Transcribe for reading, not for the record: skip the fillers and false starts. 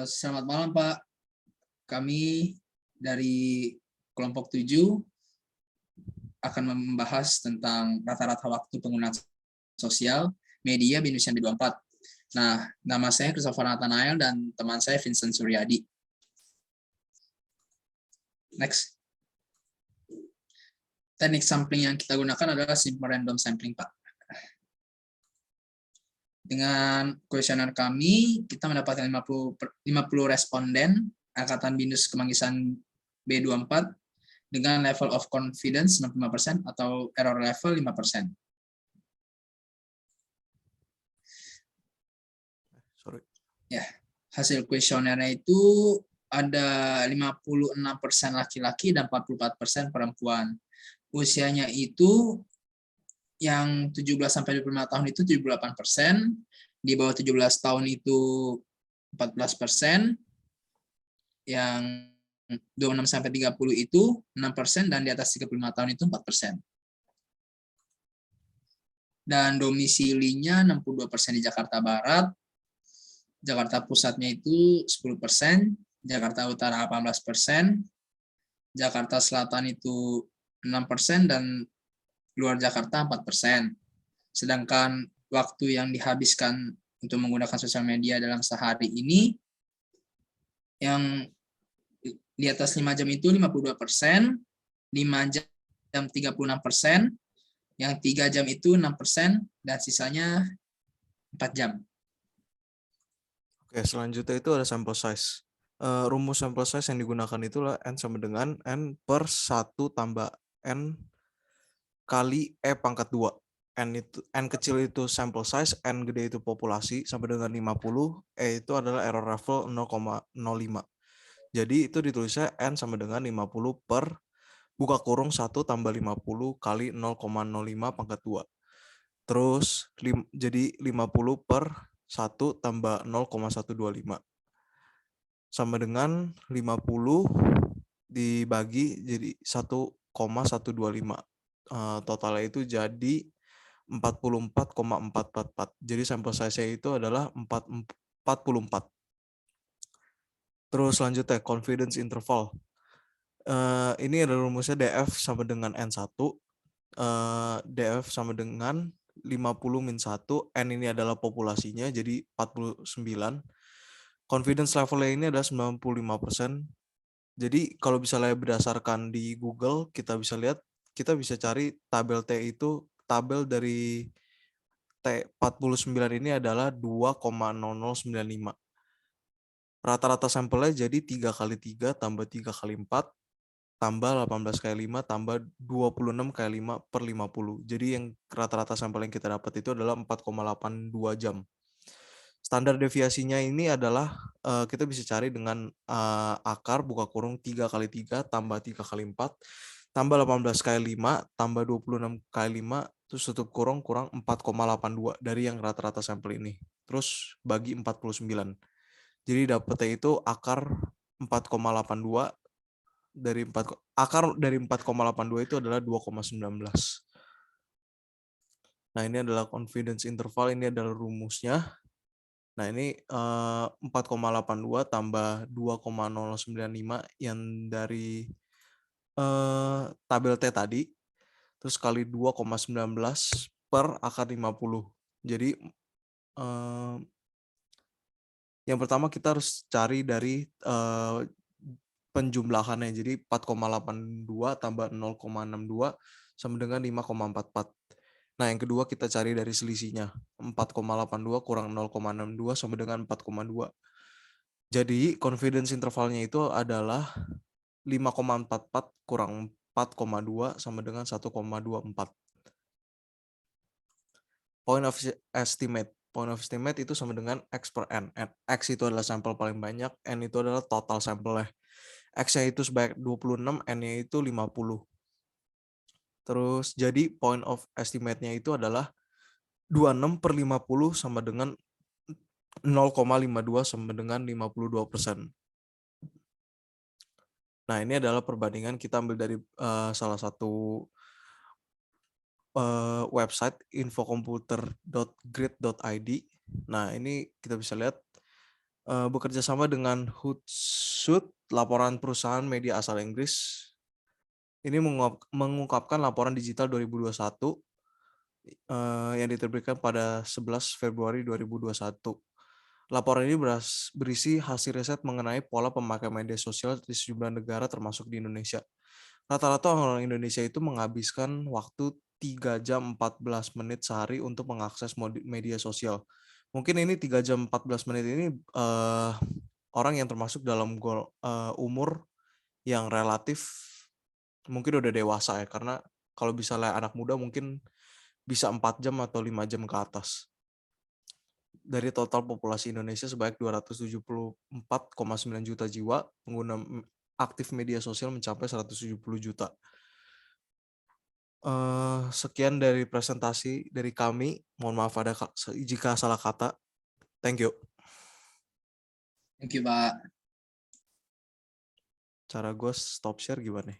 Selamat malam, Pak. Kami dari kelompok 7 akan membahas tentang rata-rata waktu penggunaan sosial media di Indonesia 24. Nah, nama saya Christopher Nathanael dan teman saya Vincent Suryadi. Next. Teknik sampling yang kita gunakan adalah simple random sampling, Pak. Dengan kuesioner kami, kita mendapatkan 50 responden angkatan BINUS Kemanggisan B24 dengan level of confidence 65% atau error level 5%. Ya, hasil kuesionernya itu ada 56% laki-laki dan 44% perempuan. Usianya itu yang 17 sampai 25 tahun itu 78%, di bawah 17 tahun itu 14%, yang 26 sampai 30 itu 6%, dan di atas 35 tahun itu 4%. Dan domisilinya 62% di Jakarta Barat, Jakarta Pusatnya itu 10%, Jakarta Utara 18%, Jakarta Selatan itu 6%, dan luar Jakarta 4%. Sedangkan waktu yang dihabiskan untuk menggunakan sosial media dalam sehari ini, yang di atas 5 jam itu 52%, 5 jam 36%, yang 3 jam itu 6%, dan sisanya 4 jam. Oke, selanjutnya itu ada sample size. Rumus sample size yang digunakan itulah N sama dengan N per 1 tambah N kali E pangkat 2. N kecil itu sample size, N gede itu populasi, sama dengan 50, E itu adalah error level 0,05. Jadi itu ditulisnya N sama dengan 50 per buka kurung 1 tambah 50 kali 0,05 pangkat 2. Terus jadi 50 per 1 tambah 0,125. Sama dengan 50 dibagi jadi 1,125. Totalnya itu jadi 44,444. Jadi sampel size-nya itu adalah 44. Terus selanjutnya confidence interval. Ini adalah rumusnya DF sama dengan N1. DF sama dengan 50 min 1. N ini adalah populasinya jadi 49. Confidence level-nya ini adalah 95%. Jadi kalau misalnya berdasarkan di Google, kita bisa lihat, kita bisa cari tabel T itu, tabel dari T49 ini adalah 2,0095. Rata-rata sampelnya jadi 3 kali 3 tambah 3 kali 4 tambah 18 kali 5 tambah 26 kali 5 per 50. Jadi yang rata-rata sampel yang kita dapat itu adalah 4,82 jam. Standar deviasinya ini adalah kita bisa cari dengan akar buka kurung 3 kali 3 tambah 3 kali 4 tambah 18 kali 5 tambah 26 kali 5 terus tutup kurung 4,82 dari yang rata-rata sampel ini. Terus bagi 49. Jadi dapetnya itu akar 4,82 dari akar dari 4,82 itu adalah 2,19. Nah, ini adalah confidence interval, ini adalah rumusnya. Nah, ini 4,82 tambah 2,095 yang dari tabel T tadi, terus kali 2,19 per akar 50. Jadi yang pertama kita harus cari dari penjumlahannya. Jadi 4,82 tambah 0,62 sama dengan 5,44. Nah, yang kedua kita cari dari selisihnya. 4,82 kurang 0,62 sama dengan 4,2. Jadi confidence intervalnya itu adalah 5,44 kurang 4,2 sama dengan 1,24. Point of estimate. Point of estimate itu sama dengan X per N. X itu adalah sampel paling banyak, N itu adalah total sampelnya. X-nya itu sebanyak 26, N-nya itu 50. Terus jadi point of estimate-nya itu adalah 26 per 50 sama dengan 0,52 sama dengan 52%. Nah, ini adalah perbandingan kita ambil dari salah satu website infocomputer.grid.id. Nah, ini kita bisa lihat bekerja sama dengan Hootsuite, laporan perusahaan media asal Inggris. Ini mengungkapkan laporan digital 2021 yang diterbitkan pada 11 Februari 2021. Laporan ini berisi hasil riset mengenai pola pemakaian media sosial di sejumlah negara termasuk di Indonesia. Rata-rata orang Indonesia itu menghabiskan waktu 3 jam 14 menit sehari untuk mengakses media sosial. Mungkin ini 3 jam 14 menit ini orang yang termasuk dalam umur yang relatif mungkin udah dewasa ya, karena kalau misalnya anak muda mungkin bisa 4 jam atau 5 jam ke atas. Dari total populasi Indonesia sebanyak 274,9 juta jiwa, pengguna aktif media sosial mencapai 170 juta. Sekian dari presentasi dari kami. Mohon maaf jika salah kata. Thank you. Thank you, Pak. Cara gue stop share gimana?